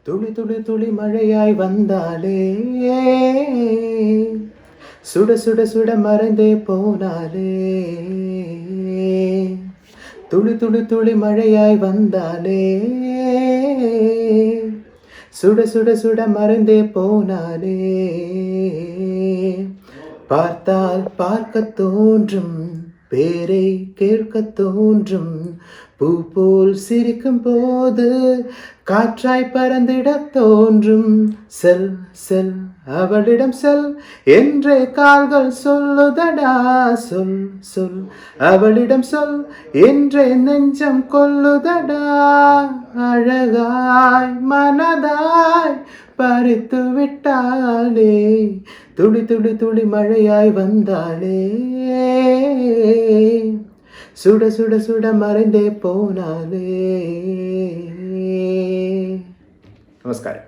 துளி துளி துளி மழையாய் வந்தாலே, சுட சுட சுட மறைந்தே போனாலே. துளி துளி துளி மழையாய் வந்தாலே, சுட சுட சுட மறைந்தே போனாலே. பார்த்தால் பார்க்க தோன்றும், பேரை கேட்க தோன்றும், பூ போல் சிரிக்கும் போது காற்றாய் பறந்திட தோன்றும். செல் செல் அவளிடம் செல் என்றே கால்கள் சொல்லுதடா. சொல் சொல் அவளிடம் சொல் என்றே நெஞ்சம் கொல்லுதடா. அழகாய் மனதாய் பறித்து விட்டாளே, துளி துளி துளி மழையாய் வந்தாளே. சுட சுட சுட மறைந்தே போனாலே. നമസ്കാരം.